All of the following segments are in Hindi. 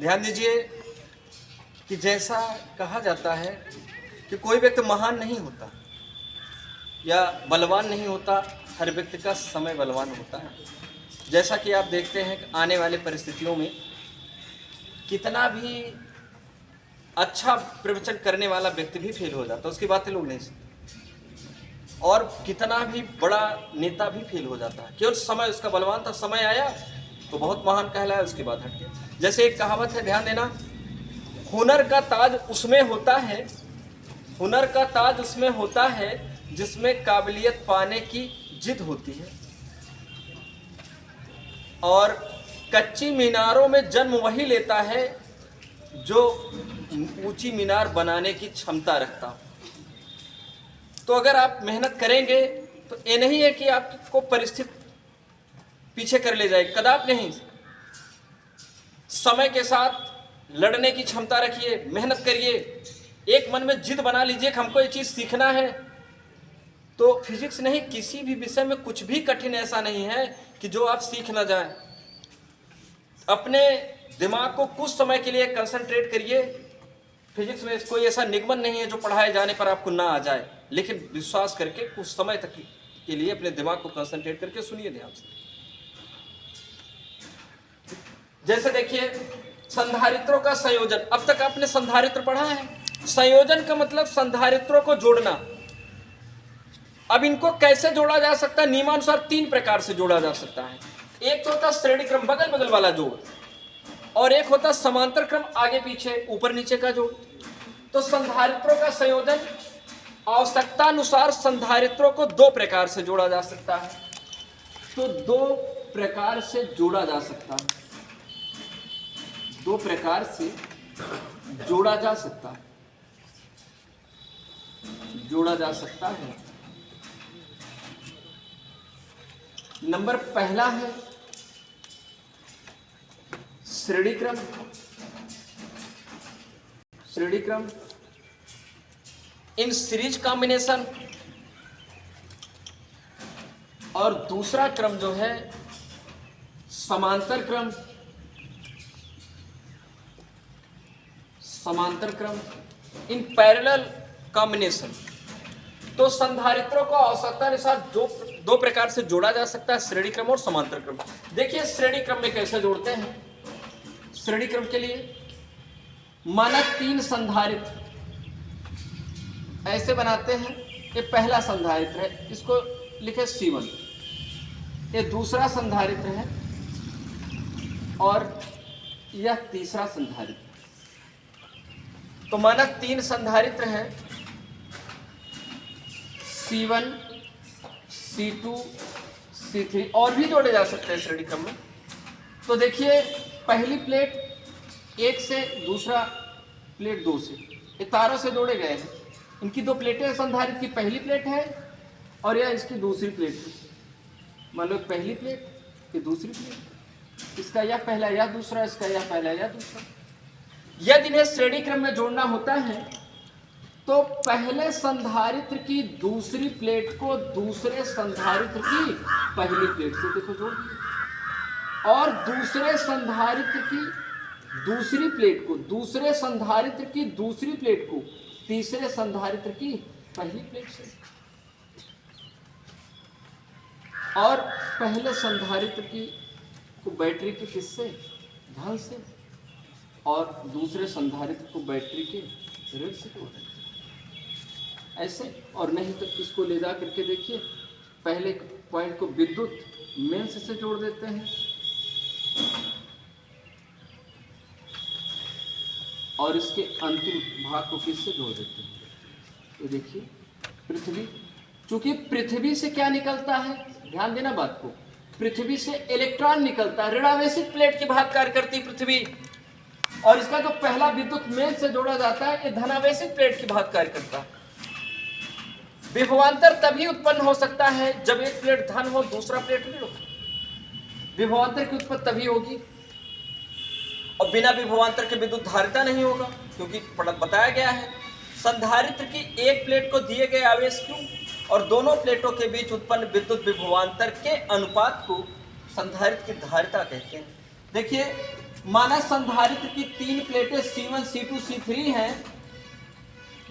ध्यान दीजिए कि जैसा कहा जाता है कि कोई व्यक्ति महान नहीं होता या बलवान नहीं होता, हर व्यक्ति का समय बलवान होता है। जैसा कि आप देखते हैं कि आने वाले परिस्थितियों में कितना भी अच्छा प्रवचन करने वाला व्यक्ति भी फेल हो जाता है, उसकी बातें लोग नहीं सुनते, और कितना भी बड़ा नेता भी फेल हो जाता है। केवल समय उसका बलवान था, समय आया तो बहुत महान कहलाया, उसके बाद हट गया। जैसे एक कहावत है, ध्यान देना, हुनर का ताज उसमें होता है, हुनर का ताज उसमें होता है जिसमें काबिलियत पाने की जिद होती है, और कच्ची मीनारों में जन्म वही लेता है जो ऊंची मीनार बनाने की क्षमता रखता हो। तो अगर आप मेहनत करेंगे तो ये नहीं है कि आपको परिस्थिति पीछे कर ले जाए, कदापि नहीं। समय के साथ लड़ने की क्षमता रखिए, मेहनत करिए, एक मन में जिद बना लीजिए कि हमको ये चीज़ सीखना है। तो फिजिक्स नहीं, किसी भी विषय में कुछ भी कठिन ऐसा नहीं है कि जो आप सीख ना जाएं। अपने दिमाग को कुछ समय के लिए कंसंट्रेट करिए। फिजिक्स में कोई ऐसा निगमन नहीं है जो पढ़ाए जाने पर आपको ना आ जाए, लेकिन विश्वास करके कुछ समय तक के लिए अपने दिमाग को कंसंट्रेट करके सुनिए ध्यान से। जैसे देखिए, संधारित्रों का संयोजन, अब तक आपने संधारित्र पढ़ा है। संयोजन का मतलब संधारित्रों को जोड़ना। अब इनको कैसे जोड़ा जा सकता है? नियमानुसार 3 प्रकार से जोड़ा जा सकता है। एक तो होता श्रेणी क्रम, बगल बगल वाला जोड़, और एक होता समांतर क्रम, आगे पीछे ऊपर नीचे का जोड़। तो संधारित्रों का संयोजन आवश्यकता अनुसार संधारित्रों को 2 प्रकार से जोड़ा जा सकता है। तो 2 प्रकार से जोड़ा जा सकता है, 2 प्रकार से जोड़ा जा सकता है, जोड़ा जा सकता है। नंबर पहला है श्रेणी क्रम, श्रेणी क्रम इन सीरीज कॉम्बिनेशन, और दूसरा क्रम जो है समांतर क्रम, समांतर क्रम इन पैरेलल कॉम्बिनेशन। तो संधारित्रों को आवश्यकता अनुसार जो 2 प्रकार से जोड़ा जा सकता है, श्रेणी क्रम और समांतर क्रम। देखिए श्रेणी क्रम में कैसे जोड़ते हैं। श्रेणी क्रम के लिए माना 3 संधारित्र ऐसे बनाते हैं। ये पहला संधारित्र है, इसको लिखे C1। ये दूसरा संधारित्र है और यह तीसरा संधारित्र। तो माना 3 संधारित्र हैं, C1, C2, C3, और भी जोड़े जा सकते हैं श्रेणी क्रम में। तो देखिए, पहली प्लेट 1 से, दूसरा प्लेट 2 से, ये तारों से जोड़े गए हैं। इनकी 2 प्लेटें संधारित्र की, पहली प्लेट है और यह इसकी दूसरी प्लेट है। मान लो पहली प्लेट, ये दूसरी प्लेट, इसका यह पहला, यह दूसरा, इसका यह पहला, यह दूसरा। यदि इन्हें श्रेणी क्रम में जोड़ना होता है तो पहले संधारित्र की दूसरी प्लेट को दूसरे संधारित्र की पहली प्लेट से देखो जोड़ दिया, और दूसरे संधारित्र की दूसरी प्लेट को दूसरे संधारित्र की दूसरी प्लेट को तीसरे संधारित्र की पहली प्लेट से, और पहले संधारित्र की को बैटरी के किससे, ढाल से, और दूसरे संधारित्र को बैटरी के ऋण से जोड़ देते ऐसे। और नहीं तो इसको ले जा करके देखिए, पहले पॉइंट को विद्युत मेंस से जोड़ देते हैं, और इसके अंतिम भाग को किससे जोड़ देते हैं। तो देखिए पृथ्वी, चूंकि पृथ्वी से क्या निकलता है, ध्यान देना बात को, पृथ्वी से इलेक्ट्रॉन निकलता है, ऋणावेशित प्लेट की भांति कार्य करती पृथ्वी, और इसका जो पहला विद्युत मेल से जोड़ा जाता है, ये धनावेशित प्लेट की भांति कार्य करता है। विभवांतर तभी उत्पन्न हो सकता है जब एक प्लेट धन हो, दूसरा प्लेट ऋण हो। विभवांतर की उत्पत्ति तभी होगी, और बिना विभवांतर के विद्युत धारिता नहीं होगा, क्योंकि बताया गया है संधारित्र की एक प्लेट को दिए गए आवेश Q और दोनों प्लेटों के बीच उत्पन्न विद्युत विभवांतर के अनुपात को संधारित्र की धारिता कहते हैं। देखिए माना संधारित्र की 3 प्लेटें C1 C2 C3 हैं,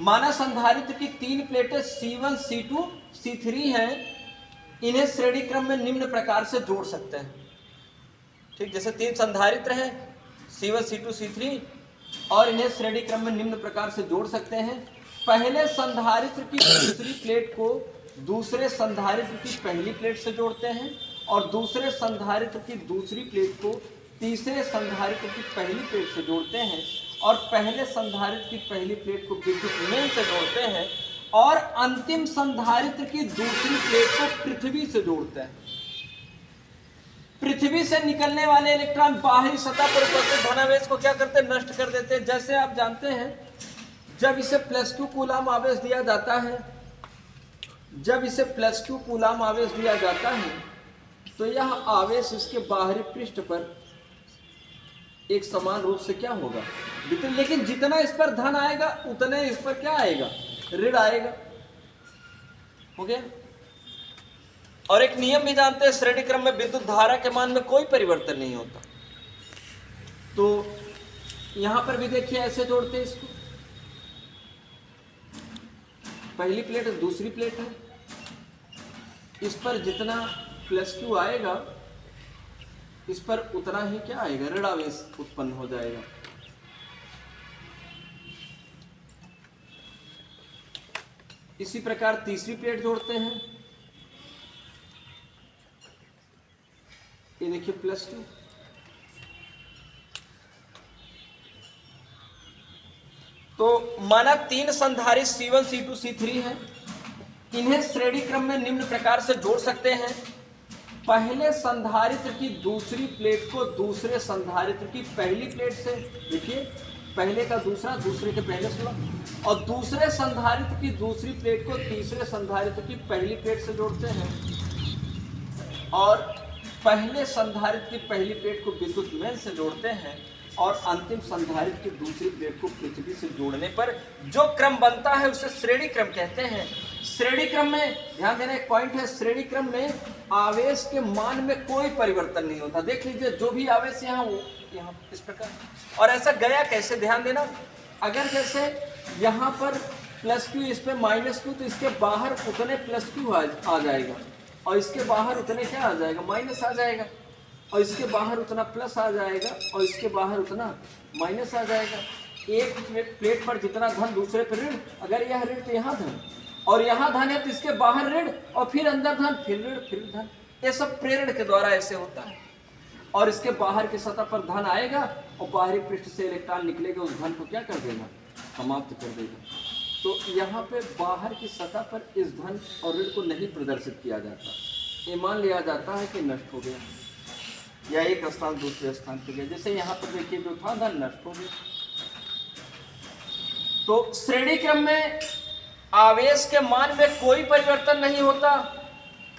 माना संधारित्र की 3 प्लेटें C1 C2 C3 हैं, इन्हें श्रेणी क्रम में निम्न प्रकार से जोड़ सकते हैं। ठीक, जैसे 3 संधारित्र हैं C1 C2 C3 और इन्हें श्रेणी क्रम में निम्न प्रकार से जोड़ सकते हैं। पहले संधारित्र की दूसरी प्लेट को दूसरे संधारित्र की पहली प्लेट से जोड़ते हैं और दूसरे संधारित्र की दूसरी प्लेट को तीसरे संधारित्र की पहली प्लेट से जोड़ते हैं और पहले संधारित्र की पहली प्लेट को विद्युत मेल से जोड़ते हैं और अंतिम संधारित्र की दूसरी प्लेट को पृथ्वी से जोड़ते हैं। पृथ्वी से निकलने वाले इलेक्ट्रॉन बाहरी सतह पर उपस्थित धनावेश को क्या करते हैं? नष्ट कर देते हैं। जैसे आप जानते हैं, जब इसे +2 कूलाम आवेश दिया जाता है, जब इसे +2 कूलाम आवेश दिया जाता है तो यह आवेश इसके बाहरी पृष्ठ पर एक समान रूप से क्या होगा? लेकिन जितना इस पर धन आएगा उतने इस पर क्या आएगा? ऋण आएगा। हो गया। और एक नियम भी जानते हैं, श्रेणी क्रम में विद्युत धारा के मान में कोई परिवर्तन नहीं होता। तो यहां पर भी देखिए ऐसे जोड़ते हैं इसको, पहली प्लेट दूसरी प्लेट है, इस पर जितना +2 आएगा इस पर उतना ही क्या आएगा? ऋण आवेश उत्पन्न हो जाएगा। इसी प्रकार तीसरी प्लेट जोड़ते हैं, ये देखिए +2, तो माना 3 संधारित्र C1 C2 C3 हैं, इन्हें श्रेणी क्रम में निम्न प्रकार से जोड़ सकते हैं। पहले संधारित्र की दूसरी प्लेट को दूसरे संधारित्र की पहली प्लेट से, देखिए पहले का दूसरा, दूसरे के पहले से, और दूसरे संधारित्र की दूसरी प्लेट को तीसरे संधारित्र की पहली प्लेट से जोड़ते हैं और पहले संधारित्र की पहली प्लेट को विद्युत मेल से जोड़ते हैं और अंतिम संधारित्र की दूसरी प्लेट को पृथ्वी से जोड़ने पर जो क्रम बनता है उसे श्रेणी क्रम कहते हैं। श्रेणी क्रम में ध्यान देना एक पॉइंट है, श्रेणी क्रम में आवेश के मान में कोई परिवर्तन नहीं होता। देख लीजिए जो भी आवेश यहाँ वो यहाँ इस प्रकार, और ऐसा गया कैसे? ध्यान देना, अगर जैसे यहाँ पर +2 इस पे -2 तो इसके बाहर उतने +2 आ जाएगा और इसके बाहर उतने क्या आ जाएगा? माइनस आ जाएगा, और इसके बाहर उतना प्लस आ जाएगा और इसके बाहर उतना माइनस आ जाएगा। एक प्लेट पर जितना धन दूसरे पर ऋण, अगर यह ऋण तो यहाँ धन, और यहाँ धन है तो इसके बाहर ऋण और फिर अंदर धन, फिर ऋण फिर धन। ये सब प्रेरण के द्वारा ऐसे होता है। और इसके बाहर की सतह पर धन आएगा और बाहरी पृष्ठ से इलेक्ट्रॉन निकलेगा, उस धन को क्या कर देगा? समाप्त कर देगा। तो यहाँ पे बाहर की सतह पर इस धन और ऋण को नहीं प्रदर्शित किया जाता, ये मान लिया जाता है कि नष्ट हो गया या एक स्थान दूसरे स्थान पर गया। जैसे यहाँ पर देखिए जो था धन नष्ट हो गया। तो श्रेणी क्रम में आवेश के मान में कोई परिवर्तन नहीं होता,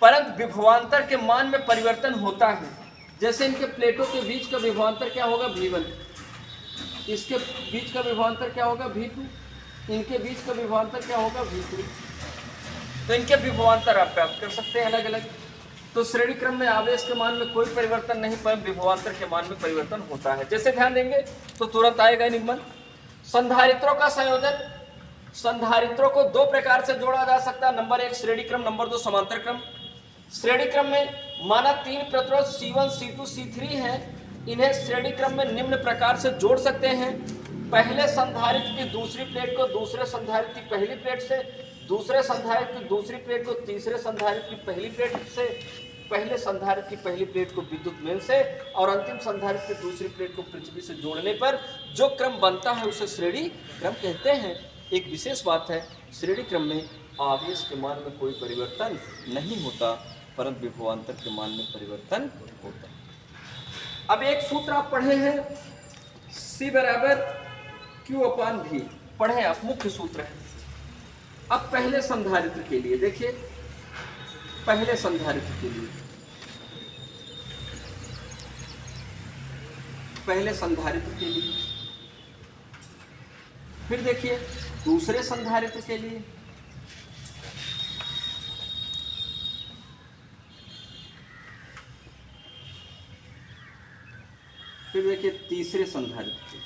परंतु विभवांतर के मान में परिवर्तन होता है। जैसे इनके प्लेटों के बीच का विभवांतर क्या होगा? V1, इसके बीच का विभवांतर क्या होगा? V2, इनके बीच का विभवांतर क्या होगा? V3। तो इनके विभवांतर आप प्राप्त कर सकते हैं अलग अलग। तो श्रेणी क्रम में आवेश के मान में कोई परिवर्तन नहीं, पर विभवांतर के मान में परिवर्तन होता है। जैसे ध्यान देंगे तो तुरंत आएगा निगमन। संधारित्रों का संयोजन, संधारित्रों को 2 प्रकार से जोड़ा जा सकता है। नंबर 1 श्रेणी क्रम, नंबर 2 समांतर क्रम। श्रेणी क्रम में माना 3 प्रतिरोध C1 C2 C3 हैं, इन्हें श्रेणी क्रम में निम्न प्रकार से जोड़ सकते हैं। पहले संधारित्र की दूसरी प्लेट को दूसरे संधारित्र की पहली प्लेट से, दूसरे संधारित्र की दूसरी प्लेट को तीसरे संधारित्र की पहली प्लेट से, पहले संधारित्र की पहली प्लेट को विद्युत मेल से और अंतिम संधारित्र की दूसरी प्लेट को पृथ्वी से जोड़ने पर जो क्रम बनता है उसे श्रेणी क्रम कहते हैं। एक विशेष बात है, श्रेणी क्रम में आवेश के मान में कोई परिवर्तन नहीं होता, परंतु विभवांतर के मान में परिवर्तन होता है। अब एक सूत्र आप पढ़े हैं, C = Q/V, पढ़े आप, मुख्य सूत्र है। अब पहले संधारित्र के लिए देखिए, पहले संधारित्र के लिए, पहले संधारित्र के लिए, फिर देखिए दूसरे संधारित्र के लिए, फिर देखिए तीसरे संधारित्र,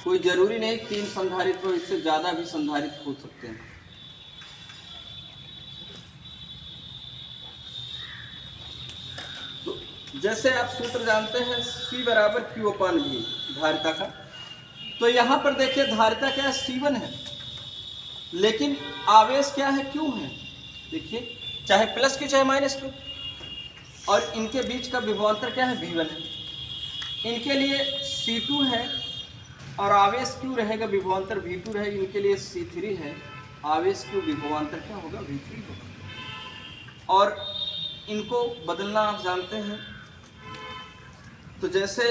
कोई जरूरी नहीं 3 संधारित्र हो, इससे ज्यादा भी संधारित्र हो सकते हैं। तो जैसे आप सूत्र जानते हैं C बराबर Q/V धारिता का, तो यहां पर देखिए धारिता क्या है C1 है, लेकिन आवेश क्या है Q है। देखिए चाहे प्लस Q चाहे माइनस Q, और इनके बीच का विभवांतर क्या है V1 है। इनके लिए C2 है और आवेश Q रहेगा, विभवांतर V2 रहेगा। इनके लिए C3 है, आवेश Q विभवांतर क्या होगा V3 होगा। और इनको बदलना आप जानते हैं, तो जैसे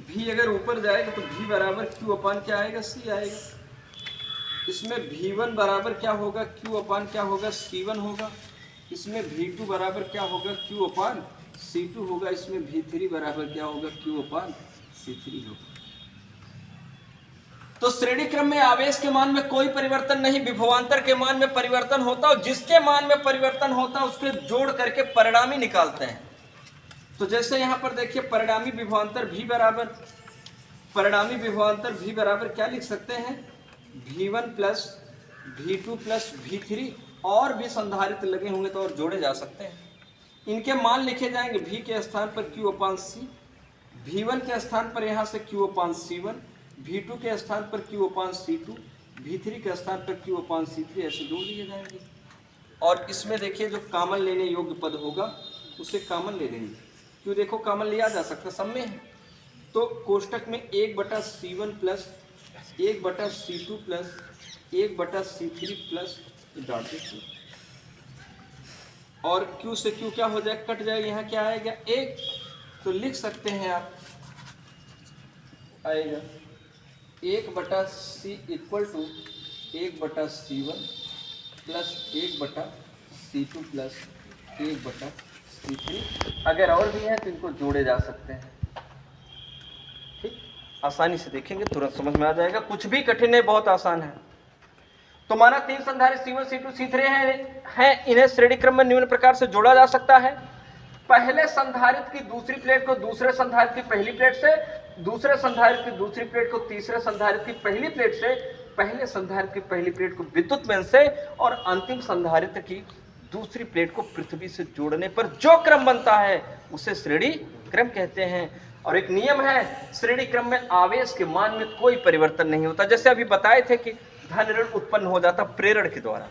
V अगर ऊपर जाएगा तो V बराबर Q/ क्या आएगा C आएगा। इसमें V1 बराबर क्या होगा Q/ क्या होगा C1 होगा। इसमें V2 बराबर क्या होगा Q/C2 होगा। इसमें V3 बराबर क्या होगा Q/C3 होगा। तो श्रेणी क्रम में आवेश के मान में कोई परिवर्तन नहीं, विभवांतर के मान में परिवर्तन होता है, और जिसके मान में परिवर्तन होता है उसके जोड़ करके परिणामी निकालते हैं। तो जैसे यहां पर देखिए परिणामी विभवांतर V बराबर क्या लिख सकते हैं V1 plus V2 plus V3, और भी संधारित्र लगे होंगे तो और जोड़े जा सकते हैं। इनके मान लिखे जाएंगे V के स्थान पर Q/C, V1 के स्थान पर यहाँ से Q/C1, V2 के स्थान पर Q/C2, V3 के स्थान पर Q/C3, ऐसे जोड़ लिए जाएंगे। और इसमें देखिए जो कॉमन लेने योग्य पद होगा उसे कॉमन ले लेंगे। क्यों, देखो कॉमन लिया जा सकता, सब में है। तो कोष्टक में 1/C1 plus 1/C2 plus 1/C3 plus dot देखिए, और Q से Q क्या हो जाएगा, कट जाएगा। यहाँ क्या आएगा 1, तो लिख सकते हैं आप आएगा 1/C equal to 1/C1 plus 1/C2 plus 1/C3। अगर और भी है तो इनको जोड़े जा सकते हैं। ठीक, आसानी से देखेंगे तुरंत समझ में आ जाएगा, कुछ भी कठिन नहीं, बहुत आसान है। तो माना 3 संधारित्र C1 C2 C3 हैं, इन्हें श्रेणी क्रम में निम्न प्रकार से जोड़ा जा सकता है। पहले संधारित्र की दूसरी प्लेट को दूसरे संधारित्र की पहली प्लेट से, दूसरे संधारित्र की दूसरी प्लेट को तीसरे संधारित्र की पहली प्लेट से, पहले संधारित्र की पहली प्लेट को विद्युत मेल से, और अंतिम संधारित्र की दूसरी प्लेट को पृथ्वी से जोड़ने पर जो क्रम बनता है उसे श्रेणी क्रम कहते हैं। और एक नियम है, श्रेणी क्रम में आवेश के मान में कोई परिवर्तन नहीं होता। जैसे अभी बताए थे कि धन ऋण उत्पन्न हो जाता प्रेरण के द्वारा,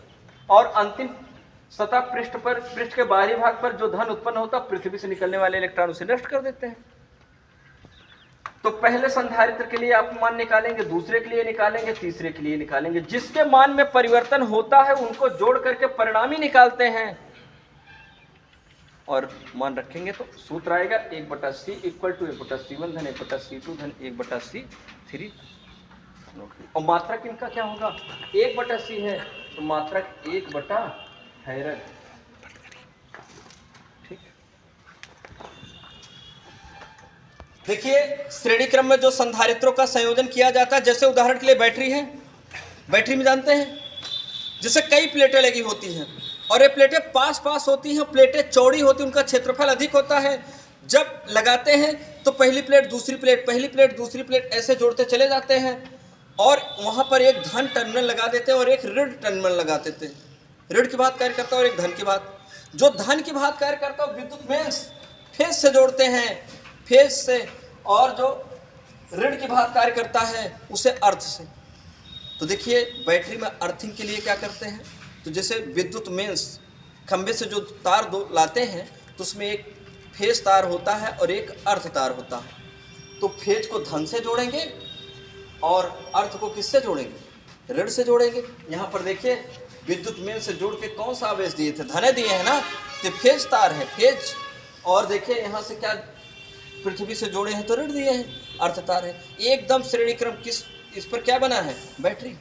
और अंतिम सतह पृष्ठ के बाहरी भाग पर जो धन उत्पन्न होता पृथ्वी से निकलने वाले इलेक्ट्रॉन उसे नष्ट कर देते हैं। तो पहले संधारित्र के लिए आप मान निकालेंगे, दूसरे के लिए निकालेंगे, तीसरे के लिए निकालेंगे। जिसके मान में परिवर्तन होता है उनको जोड़ करके परिणामी निकालते हैं, और मान रखेंगे तो सूत्र आएगा 1/C इक्वल टू 1/C1 धन 1/C2 धन 1/C3। और मात्रक इनका क्या होगा, 1/C है तो मात्रक 1/हैरत। ठीक, देखिए श्रेणी क्रम में जो संधारित्रों का संयोजन किया जाता है, जैसे उदाहरण के लिए बैटरी है। बैटरी में जानते हैं जैसे कई प्लेटें लगी होती हैं, और ये प्लेटें पास पास होती हैं, प्लेटें चौड़ी होती हैं, उनका क्षेत्रफल अधिक होता है। जब लगाते हैं तो पहली प्लेट दूसरी प्लेट, पहली प्लेट दूसरी प्लेट, ऐसे जोड़ते चले जाते हैं, और वहाँ पर एक धन टर्मिनल लगा देते हैं और एक ऋण टर्मिनल लगा देते हैं। ऋण की बात कार्य करता है और एक धन की बात। जो धन की बात कार्य करता है विद्युत मेष फेज से जोड़ते हैं, फेज से, और जो ऋण की बात कार्य करता है उसे अर्थ से। तो देखिए बैटरी में अर्थिंग के लिए क्या करते हैं, तो जैसे विद्युत मेष खंभे से जो तार दो लाते हैं तो उसमें एक फेज तार होता है और एक अर्थ तार होता है। तो फेज को धन से जोड़ेंगे और अर्थ को किससे जोड़ेंगे, ऋण से जोड़ेंगे। यहाँ पर देखिए विद्युत मेल से जोड़ के कौन सा आवेश दिए थे, धने दिए हैं ना, तो फेज तार है, फेज। और देखिए यहाँ से क्या पृथ्वी से जोड़े हैं तो ऋण दिए हैं, अर्थ तार है। एकदम श्रेणी क्रम किस, इस पर क्या बना है, बैटरी।